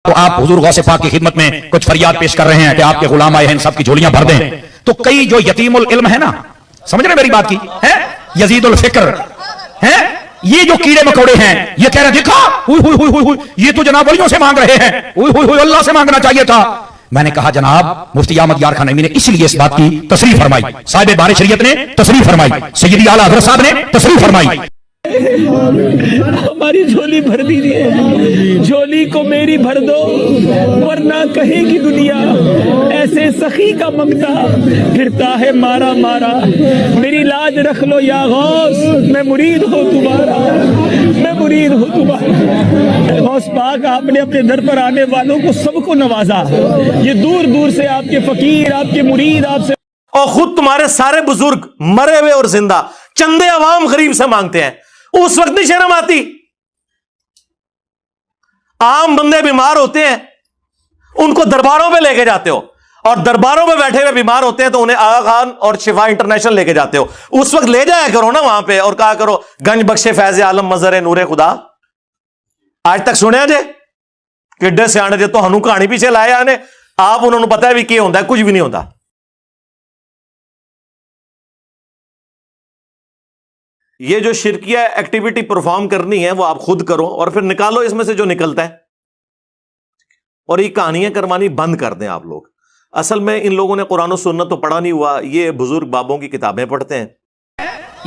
تو آپ حضور غوث پاک کی خدمت میں کچھ فریاد پیش کر رہے ہیں کہ آپ کے غلام آئے ہیں، ان سب کی جھولیاں بھر دیں. تو کئی جو یتیم العلم ہے نا، سمجھ رہے میری بات کی ہے، یزید الفکر ہے، یہ جو کیڑے مکوڑے ہیں یہ کہہ رہے دیکھا ہوئی ہوئی ہوئی ہوئی یہ تو جناب ولیوں سے مانگ رہے ہیں، ہوئی ہوئی ہوئی اللہ سے مانگنا چاہیے تھا. میں نے کہا جناب مفتی احمد یار خان نعیمی نے اس لیے اس بات کی تصریح فرمائی، صاحب بار شریعت نے تصریح فرمائی، سیدی اعلیٰ حضرت صاحب نے تصریح فرمائی. ہماری جھولی بھر دیجیے، جھولی کو میری بھر دو ورنہ کہے گی دنیا ایسے سخی کا منگتا پھرتا ہے مارا مارا. میری لاج رکھ لو یا غوث، میں مرید ہوں تمہارا، میں مرید ہوں تمہارا. غوث پاک آپ نے اپنے در پر آنے والوں کو سب کو نوازا، یہ دور دور سے آپ کے فقیر، آپ کے مرید آپ سے، اور خود تمہارے سارے بزرگ مرے ہوئے اور زندہ چندے عوام غریب سے مانگتے ہیں. اس وقت نہیں شرم آتی؟ عام بندے بیمار ہوتے ہیں ان کو درباروں پہ لے کے جاتے ہو، اور درباروں پہ بیٹھے ہوئے بیمار ہوتے ہیں تو انہیں آغا خان اور شفا انٹرنیشنل لے کے جاتے ہو. اس وقت لے جایا کرو نا وہاں پہ اور کہا کرو گنج بخش فیض عالم مظہر نور خدا. آج تک سنیا جے کڈے سیانے جے تو ہنو کہانی پیچھے لائے آنے آپ انہوں نے پتا ہے بھی کیا ہوتا ہے، کچھ بھی نہیں ہوتا. یہ جو شرکیہ ایکٹیویٹی پرفارم کرنی ہے وہ آپ خود کرو اور پھر نکالو اس میں سے جو نکلتا ہے، اور یہ کہانیاں کروانی بند کر دیں آپ لوگ. اصل میں ان لوگوں نے قرآن و سنت تو پڑھا نہیں ہوا، یہ بزرگ بابوں کی کتابیں پڑھتے ہیں.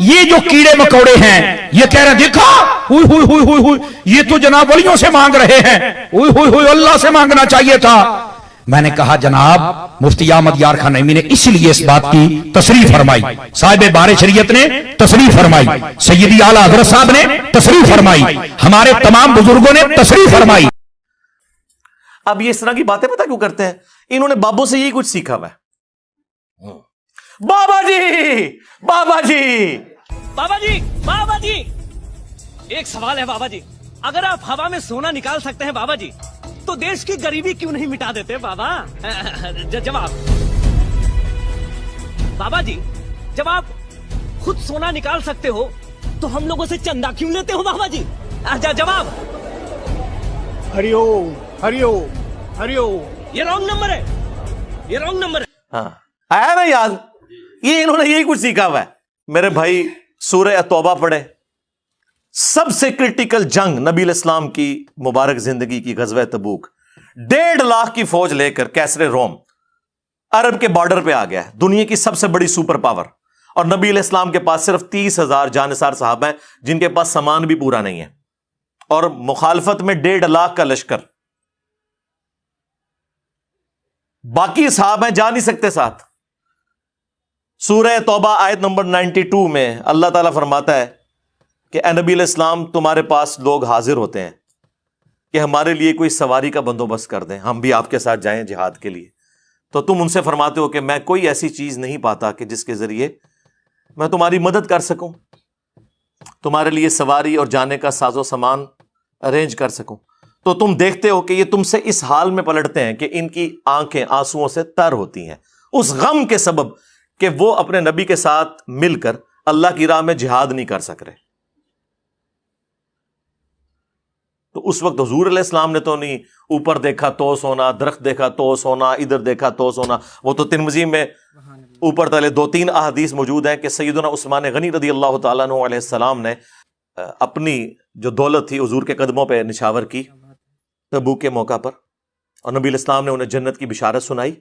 یہ جو کیڑے مکوڑے ہیں یہ کہہ رہے دیکھا ہوئی ہوئی ہوئی ہوئی ہوئی یہ تو جناب ولیوں سے مانگ رہے ہیں، ہوئی ہوئی ہوئی اللہ سے مانگنا چاہیے تھا. میں نے کہا جناب مفتی احمد یار خان نعیمی نے اس لیے اس بات کی تصریح فرمائی، صاحب بار شریعت نے تصریح فرمائی، سیدی اعلیٰ حضرت صاحب نے تصریح فرمائی، ہمارے تمام بزرگوں نے تصریح فرمائی. اب یہ اس طرح کی باتیں پتہ کیوں کرتے ہیں؟ انہوں نے بابوں سے یہی کچھ سیکھا ہوا ہے. بابا جی بابا جی بابا جی بابا جی ایک سوال ہے بابا جی، اگر آپ ہوا میں سونا نکال سکتے ہیں بابا جی تو دیش کی غریبی کیوں نہیں مٹا دیتے بابا؟ جواب بابا جی، جب آپ خود سونا نکال سکتے ہو تو ہم لوگوں سے چندہ کیوں لیتے ہو بابا جی؟ جواب ہری اوم ہری اوم ہری اوم. یہ رانگ نمبر ہے، یہ رانگ نمبر ہے. ہاں آیا نا یاد؟ یہ انہوں نے یہی کچھ سیکھا ہوا ہے. میرے بھائی سورہ توبہ پڑھے، سب سے کرٹیکل جنگ نبی الاسلام کی مبارک زندگی کی غزوہ تبوک، 1.5 لاکھ کی فوج لے کر کیسر روم عرب کے بارڈر پہ آ گیا ہے، دنیا کی سب سے بڑی سپر پاور، اور نبی علیہ السلام کے پاس صرف 30,000 جانثار صحابہ ہیں جن کے پاس سامان بھی پورا نہیں ہے، اور مخالفت میں 1.5 لاکھ کا لشکر. باقی صحابہ جا نہیں سکتے ساتھ. سورہ توبہ آیت نمبر 92 میں اللہ تعالیٰ فرماتا ہے کہ اے نبی علیہ السلام تمہارے پاس لوگ حاضر ہوتے ہیں کہ ہمارے لیے کوئی سواری کا بندوبست کر دیں، ہم بھی آپ کے ساتھ جائیں جہاد کے لیے. تو تم ان سے فرماتے ہو کہ میں کوئی ایسی چیز نہیں پاتا کہ جس کے ذریعے میں تمہاری مدد کر سکوں، تمہارے لیے سواری اور جانے کا ساز و سامان ارینج کر سکوں. تو تم دیکھتے ہو کہ یہ تم سے اس حال میں پلٹتے ہیں کہ ان کی آنکھیں آنسوؤں سے تر ہوتی ہیں اس غم کے سبب کہ وہ اپنے نبی کے ساتھ مل کر اللہ کی راہ میں جہاد نہیں کر سک رہے. تو اس وقت حضور علیہ السلام نے تو نہیں اوپر دیکھا تو سونا، درخت دیکھا تو سونا، ادھر دیکھا تو سونا. وہ تو ترمذی میں اوپر تلے 2-3 احادیث موجود ہیں کہ سیدنا عثمان غنی رضی اللہ تعالیٰ عنہ علیہ السلام نے اپنی جو دولت تھی حضور کے قدموں پہ نچھاور کی تبوک کے موقع پر، اور نبی علیہ السلام نے انہیں جنت کی بشارت سنائی.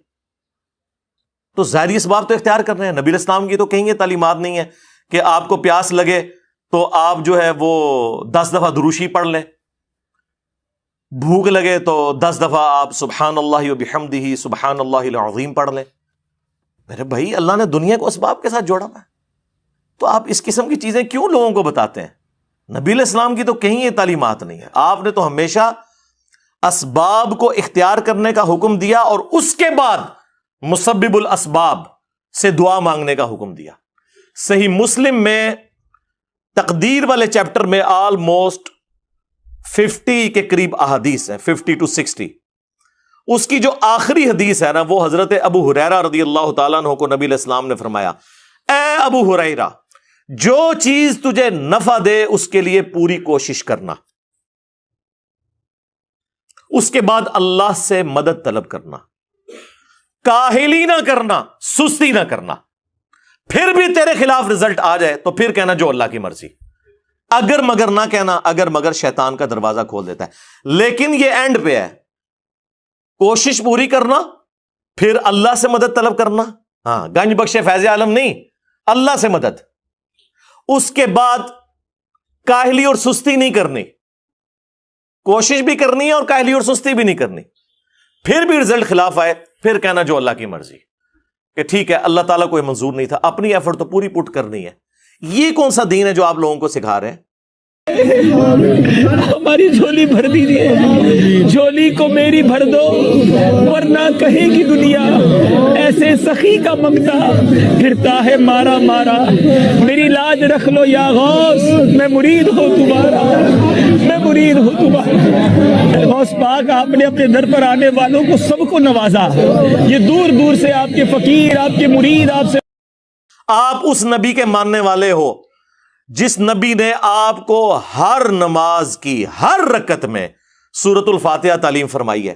تو ظاہری اسباب تو اختیار کر رہے ہیں. نبی علیہ السلام کی تو کہیں یہ تعلیمات نہیں ہے کہ آپ کو پیاس لگے تو آپ جو ہے وہ 10 دفعہ دروشی پڑھ لیں، بھوک لگے تو 10 دفعہ آپ سبحان اللہ و بحمدہ سبحان اللہ العظیم پڑھ لیں. میرے بھائی اللہ نے دنیا کو اسباب کے ساتھ جوڑا ہے، تو آپ اس قسم کی چیزیں کیوں لوگوں کو بتاتے ہیں؟ نبی علیہ السلام کی تو کہیں یہ تعلیمات نہیں ہے. آپ نے تو ہمیشہ اسباب کو اختیار کرنے کا حکم دیا اور اس کے بعد مسبب الاسباب سے دعا مانگنے کا حکم دیا. صحیح مسلم میں تقدیر والے چیپٹر میں آلموسٹ 50 کے قریب احادیث ہیں، 50 to 60. اس کی جو آخری حدیث ہے نا وہ حضرت ابو ہریرہ رضی اللہ تعالیٰ عنہ کو نبی علیہ السلام نے فرمایا، اے ابو ہریرہ جو چیز تجھے نفع دے اس کے لیے پوری کوشش کرنا، اس کے بعد اللہ سے مدد طلب کرنا، کاہلی نہ کرنا، سستی نہ کرنا. پھر بھی تیرے خلاف رزلٹ آ جائے تو پھر کہنا جو اللہ کی مرضی. اگر مگر نہ کہنا، اگر مگر شیطان کا دروازہ کھول دیتا ہے. لیکن یہ اینڈ پہ ہے، کوشش پوری کرنا، پھر اللہ سے مدد طلب کرنا. ہاں، گنج بخش فیض عالم نہیں، اللہ سے مدد. اس کے بعد کاہلی اور سستی نہیں کرنی، کوشش بھی کرنی ہے اور کاہلی اور سستی بھی نہیں کرنی. پھر بھی رزلٹ خلاف آئے پھر کہنا جو اللہ کی مرضی، کہ ٹھیک ہے اللہ تعالیٰ کو یہ منظور نہیں تھا، اپنی ایفرٹ تو پوری پٹ کرنی ہے. یہ کون سا دین ہے جو آپ لوگوں کو سکھا رہے ہیں؟ ہماری جھولی بھر دیجیے، جھولی کو میری بھر دو ورنہ کہے گی دنیا ایسے سخی کا منگتا پھرتا ہے مارا مارا. میری لاج رکھ لو یا غوث، میں مرید ہوں تمہارا، میں مرید ہوں تمہارا. غوث پاک آپ نے اپنے در پر آنے والوں کو سب کو نوازا. یہ دور دور سے آپ کے فقیر، آپ کے مرید آپ سے. آپ اس نبی کے ماننے والے ہو جس نبی نے آپ کو ہر نماز کی ہر رکعت میں سورۃ الفاتحہ تعلیم فرمائی ہے.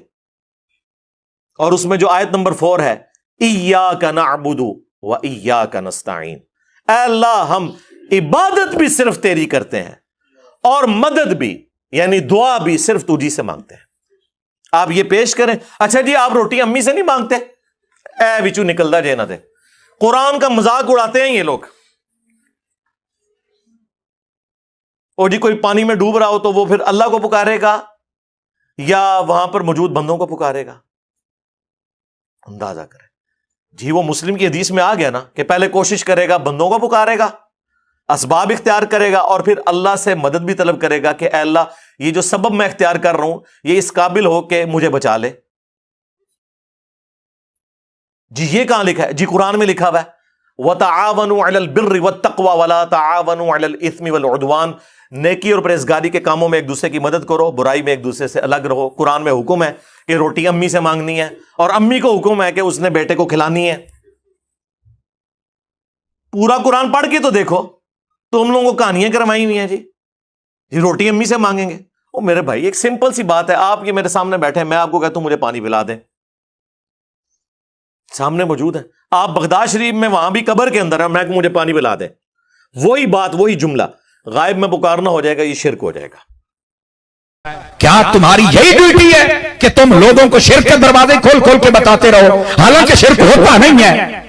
اور اس میں جو آیت نمبر 4 ہے، ایاک نعبد و ایاک نستعین، اے اللہ ہم عبادت بھی صرف تیری کرتے ہیں اور مدد بھی، یعنی دعا بھی صرف تجھی سے مانگتے ہیں. آپ یہ پیش کریں، اچھا جی آپ روٹی امی سے نہیں مانگتے، اے وچو نکلدا جے نہ دے. قرآن کا مذاق اڑاتے ہیں یہ لوگ. اور جی کوئی پانی میں ڈوب رہا ہو تو وہ پھر اللہ کو پکارے گا یا وہاں پر موجود بندوں کو پکارے گا؟ اندازہ کریں جی. وہ مسلم کی حدیث میں آ گیا نا کہ پہلے کوشش کرے گا، بندوں کو پکارے گا، اسباب اختیار کرے گا، اور پھر اللہ سے مدد بھی طلب کرے گا کہ اے اللہ یہ جو سبب میں اختیار کر رہا ہوں یہ اس قابل ہو کہ مجھے بچا لے. جی یہ کہاں لکھا ہے؟ جی قرآن میں لکھا ہوا ہے وَتَعَاوَنُوا عَلَى الْبِرِّ وَالتَّقْوَى وَلَا تَعَاوَنُوا عَلَى الْإِثْمِ وَالْعُدْوَانِ. نیکی اور پرہیزگاری کے کاموں میں ایک دوسرے کی مدد کرو، برائی میں ایک دوسرے سے الگ رہو. قرآن میں حکم ہے کہ روٹی امی سے مانگنی ہے، اور امی کو حکم ہے کہ اس نے بیٹے کو کھلانی ہے. پورا قرآن پڑھ کے تو دیکھو، تم لوگوں کو کہانیاں کروائی ہوئی ہیں جی روٹی امی سے مانگیں گے. او میرے بھائی ایک سمپل سی بات ہے، آپ یہ میرے سامنے بیٹھے ہیں، میں آپ کو کہتا ہوں مجھے پانی پلا دیں، سامنے موجود ہے. آپ بغداد شریف میں وہاں بھی قبر کے اندر ہے، میں مجھے پانی پلا دیں، وہی بات وہی جملہ غائب میں پکارنا ہو جائے گا، یہ شرک ہو جائے گا. کیا تمہاری یہی ڈیوٹی ہے کہ تم لوگوں کو شرک کے دروازے کھول کھول کے بتاتے رہو، حالانکہ شرک ہوتا نہیں ہے؟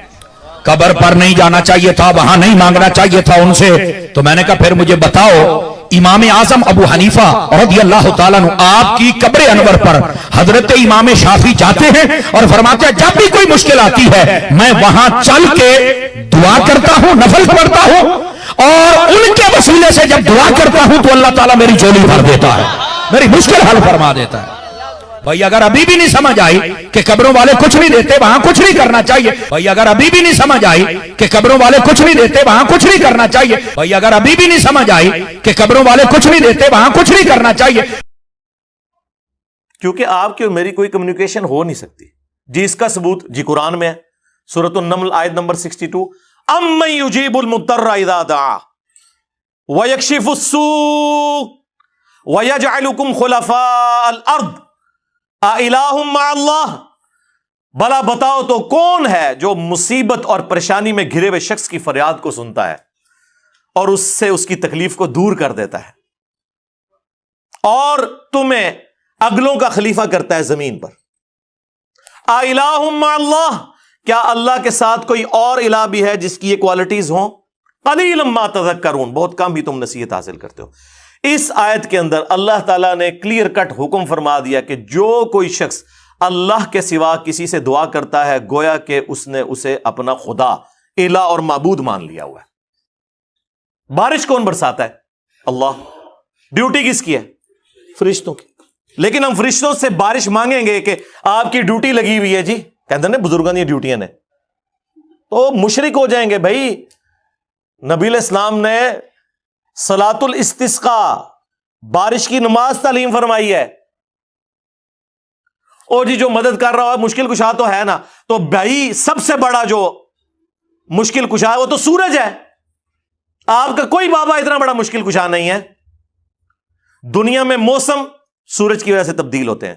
قبر پر نہیں جانا چاہیے تھا، وہاں نہیں مانگنا چاہیے تھا ان سے. تو میں نے کہا پھر مجھے بتاؤ، امام اعظم ابو حنیفہ رضی اللہ تعالیٰ عنہ آپ کی قبر انور پر حضرت امام شافعی جاتے ہیں اور فرماتے ہیں جب بھی کوئی مشکل آتی ہے میں وہاں چل کے دعا کرتا ہوں، نفل پڑھتا ہوں، اور ان کے وسیلے سے جب دعا کرتا ہوں تو اللہ تعالیٰ میری جھولی بھر دیتا ہے، میری مشکل حل فرما دیتا ہے. بھائی اگر ابھی بھی نہیں سمجھ آئی کہ قبروں والے کچھ نہیں دیتے وہاں کچھ نہیں کرنا چاہیے، بھائی اگر ابھی بھی نہیں سمجھ آئی کہ قبروں والے کچھ نہیں دیتے وہاں کچھ نہیں کرنا چاہیے، بھائی اگر ابھی بھی نہیں سمجھ آئی کہ قبروں والے کچھ نہیں دیتے وہاں کچھ نہیں کرنا چاہیے. کیونکہ آپ کی اور میری کوئی کمیونیکیشن ہو نہیں سکتی. جی اس کا ثبوت جی قرآن میں ہے، سورۃ النمل آیت نمبر 62، اَمَّن يُجِيبُ الْمُضْطَرَّ إِذَا دَعَاهُ وَيَكْشِفُ السُّوءَ وَيَجْعَلُكُمْ خُلَفَاءَ الْأَرْضِ أَإِلَٰهٌ مَّعَ اللَّهِ. بھلا بتاؤ تو کون ہے جو مصیبت اور پریشانی میں گھرے ہوئے شخص کی فریاد کو سنتا ہے اور اس سے اس کی تکلیف کو دور کر دیتا ہے، اور تمہیں اگلوں کا خلیفہ کرتا ہے زمین پر. أَإِلَٰهٌ مَّعَ اللَّهِ، کیا اللہ کے ساتھ کوئی اور الہ بھی ہے جس کی یہ کوالٹیز ہوں؟ قَلِيلًا مَّا تَذَكَّرُونَ، بہت کم ہی تم نصیحت حاصل کرتے ہو. اس آیت کے اندر اللہ تعالیٰ نے کلیئر کٹ حکم فرما دیا کہ جو کوئی شخص اللہ کے سوا کسی سے دعا کرتا ہے گویا کہ اس نے اسے اپنا خدا، الہ اور معبود مان لیا ہوا ہے. بارش کون برساتا ہے؟ اللہ. ڈیوٹی کس کی ہے؟ فرشتوں کی. لیکن ہم فرشتوں سے بارش مانگیں گے کہ آپ کی ڈیوٹی لگی ہوئی ہے جی، کہتے ہیں بزرگوں کی ڈیوٹیاں نے، تو مشرک ہو جائیں گے. بھائی نبی علیہ السلام نے صلاۃ الاستسقاء، بارش کی نماز تعلیم فرمائی ہے. اور جی جو مدد کر رہا ہے مشکل کشا تو ہے نا، تو بھائی سب سے بڑا جو مشکل کشا ہے وہ تو سورج ہے. آپ کا کوئی بابا اتنا بڑا مشکل کشا نہیں ہے. دنیا میں موسم سورج کی وجہ سے تبدیل ہوتے ہیں.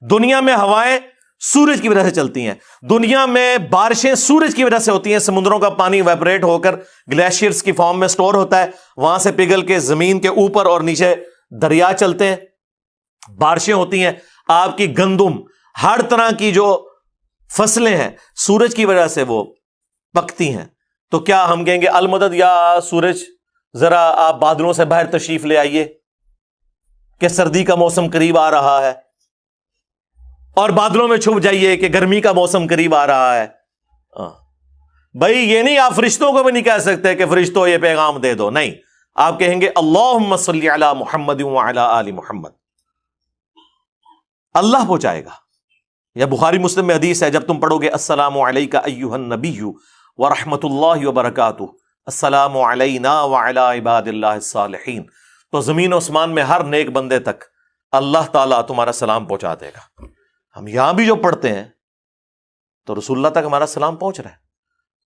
دنیا میں ہوائیں سورج کی وجہ سے چلتی ہیں، دنیا میں بارشیں سورج کی وجہ سے ہوتی ہیں، سمندروں کا پانی ویپریٹ ہو کر گلیشیئرز کی فارم میں سٹور ہوتا ہے، وہاں سے پگھل کے زمین کے اوپر اور نیچے دریا چلتے ہیں، بارشیں ہوتی ہیں، آپ کی گندم ہر طرح کی جو فصلیں ہیں سورج کی وجہ سے وہ پکتی ہیں۔ تو کیا ہم کہیں گے المدد یا سورج ذرا آپ بادلوں سے باہر تشریف لے آئیے کہ سردی کا موسم قریب آ رہا ہے، اور بادلوں میں چھپ جائیے کہ گرمی کا موسم قریب آ رہا ہے؟ بھائی یہ نہیں، آپ فرشتوں کو بھی نہیں کہہ سکتے کہ فرشتوں یہ پیغام دے دو، نہیں، آپ کہیں گے اللہم صلی علی محمد وعلی آل محمد، اللہ پہنچائے گا۔ یا بخاری مسلم میں حدیث ہے، جب تم پڑھو گے السلام علیکہ ایہا النبی ورحمۃ اللہ وبرکاتہ، السلام علینا وعلی عباد اللہ الصالحین، تو زمین و آسمان میں ہر نیک بندے تک اللہ تعالیٰ تمہارا سلام پہنچا دے گا۔ ہم یہاں بھی جو پڑھتے ہیں تو رسول اللہ تک ہمارا سلام پہنچ رہا ہے،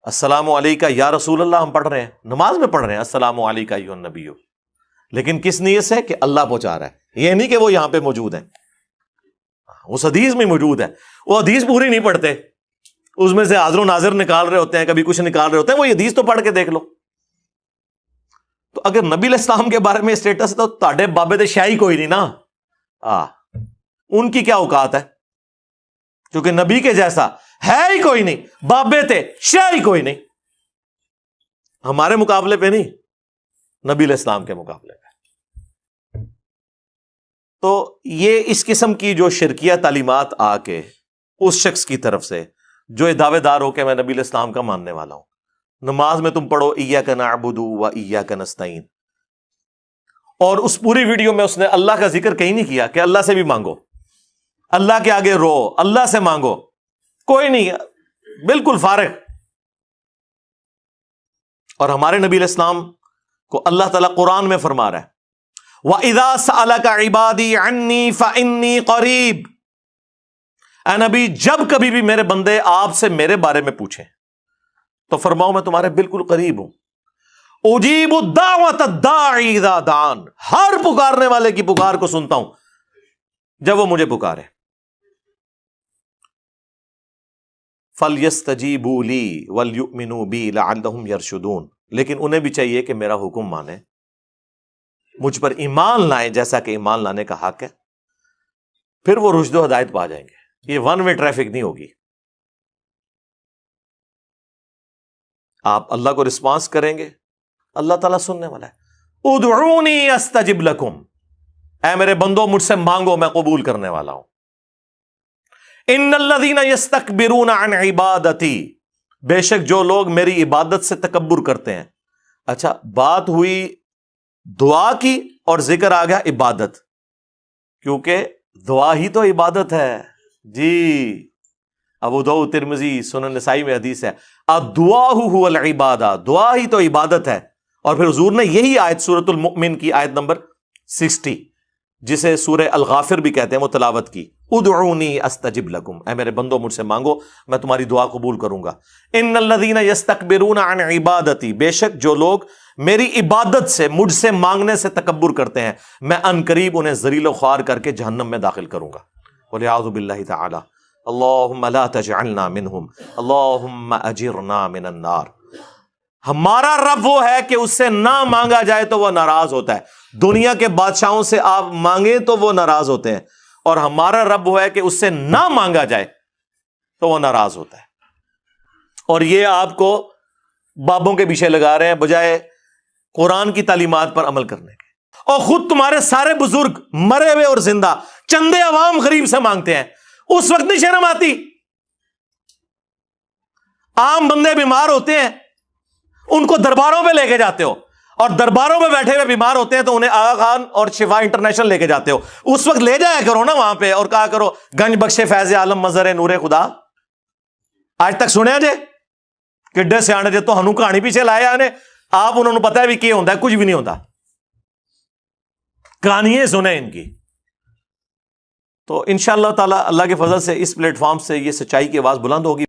السلام علیکہ یا رسول اللہ ہم پڑھ رہے ہیں، نماز میں پڑھ رہے ہیں السلام علیکہ ایھا النبی، لیکن کس نیت سے؟ کہ اللہ پہنچا رہا ہے، یہ نہیں کہ وہ یہاں پہ موجود ہیں، اس حدیث میں موجود ہے، وہ حدیث پوری نہیں پڑھتے، اس میں سے حاضر و ناظر نکال رہے ہوتے ہیں، کبھی کچھ نکال رہے ہوتے ہیں، وہ حدیث تو پڑھ کے دیکھ لو۔ تو اگر نبی علیہ السلام کے بارے میں اسٹیٹس تو تاڑے بابے تے شاہی کوئی نہیں نا، ان کی کیا اوقات ہے، کیونکہ نبی کے جیسا ہے ہی کوئی نہیں، بابے تے شاہی کوئی نہیں، ہمارے مقابلے پہ نہیں، نبی علیہ السلام کے مقابلے پہ۔ تو یہ اس قسم کی جو شرکیہ تعلیمات آ کے اس شخص کی طرف سے جو یہ دعوے دار ہو کہ میں نبی علیہ السلام کا ماننے والا ہوں، نماز میں تم پڑھو ایاک نعبد و ایاک نستعین، اور اس پوری ویڈیو میں اس نے اللہ کا ذکر کہیں نہیں کیا کہ اللہ سے بھی مانگو، اللہ کے آگے رو، اللہ سے مانگو، کوئی نہیں، بالکل فارغ۔ اور ہمارے نبی علیہ السلام کو اللہ تعالیٰ قرآن میں فرما رہا ہے وَإِذَا سَأَلَكَ عِبَادِي عَنِّي فَإِنِّي قَرِيبٌ، اے نبی جب کبھی بھی میرے بندے آپ سے میرے بارے میں پوچھیں تو فرماؤ میں تمہارے بالکل قریب ہوں، اجیب الدعوۃ الداعی اذا دعان، ہر پکارنے والے کی پکار کو سنتا ہوں جب وہ مجھے پکارے۔ فَلْيَسْتَجِيبُوا لِي وَلْيُؤْمِنُوا بِي لَعَلَّهُمْ يَرْشُدُونَ، لیکن انہیں بھی چاہیے کہ میرا حکم مانے، مجھ پر ایمان لائیں جیسا کہ ایمان لانے کا حق ہے، پھر وہ رشد و ہدایت پا جائیں گے۔ یہ ون وے ٹریفک نہیں ہوگی، آپ اللہ کو رسپانس کریں گے، اللہ تعالیٰ سننے والا ہے۔ ادعونی استجب لکم، اے میرے بندو مجھ سے مانگو میں قبول کرنے والا ہوں۔ ان الذین یستکبرون عن عبادتی، بے شک جو لوگ میری عبادت سے تکبر کرتے ہیں۔ اچھا، بات ہوئی دعا کی اور ذکر آ گیا عبادت، کیونکہ دعا ہی تو عبادت ہے جی۔ ابو داؤد، ترمذی، سنن نسائی میں حدیث ہے الدعاء هو العبادہ، دعا ہی تو عبادت ہے۔ اور پھر حضور نے یہی آیت سورۃ المؤمن کی آیت نمبر 60 جسے سورہ الغافر بھی کہتے ہیں وہ تلاوت کی، ادعونی استجب لکم، اے میرے بندو مجھ سے مانگو میں تمہاری دعا قبول کروں گا۔ ان الذین یستکبرون عن عبادتی، بے شک جو لوگ میری عبادت سے، مجھ سے مانگنے سے تکبر کرتے ہیں، میں ان قریب انہیں ذلیل و خوار کر کے جہنم میں داخل کروں گا۔ والعیاذ باللہ تعالی۔ اللہم لا تجعلنا منہم، اللہم اجرنا من النار۔ ہمارا رب وہ ہے کہ اس سے نہ مانگا جائے تو وہ ناراض ہوتا ہے۔ دنیا کے بادشاہوں سے آپ مانگیں تو وہ ناراض ہوتے ہیں، اور ہمارا رب وہ ہے کہ اس سے نہ مانگا جائے تو وہ ناراض ہوتا ہے۔ اور یہ آپ کو بابوں کے پیچھے لگا رہے ہیں بجائے قرآن کی تعلیمات پر عمل کرنے کے۔ اور خود تمہارے سارے بزرگ مرے ہوئے اور زندہ چندے عوام غریب سے مانگتے ہیں، اس وقت نہیں شرم آتی؟ عام بندے بیمار ہوتے ہیں، ان کو درباروں پہ لے کے جاتے ہو، اور درباروں میں بیٹھے ہوئے بیمار ہوتے ہیں تو انہیں آغا خان اور شفا انٹرنیشنل لے کے جاتے ہو، اس وقت لے جایا کرو نا وہاں پہ، اور کہا کرو گنج بخش فیض عالم مظہر نور خدا۔ آج تک سنیا جے کڈے سیانے جے تو ہنو کہانی پیچھے لائے آنے، آپ انہوں نے پتا ہے بھی کیا ہوتا ہے، کچھ بھی نہیں ہوتا، کہانیاں سنیں ان کی۔ تو انشاءاللہ تعالی اللہ کے فضل سے اس پلیٹ فارم سے یہ سچائی کی آواز بلند ہوگی۔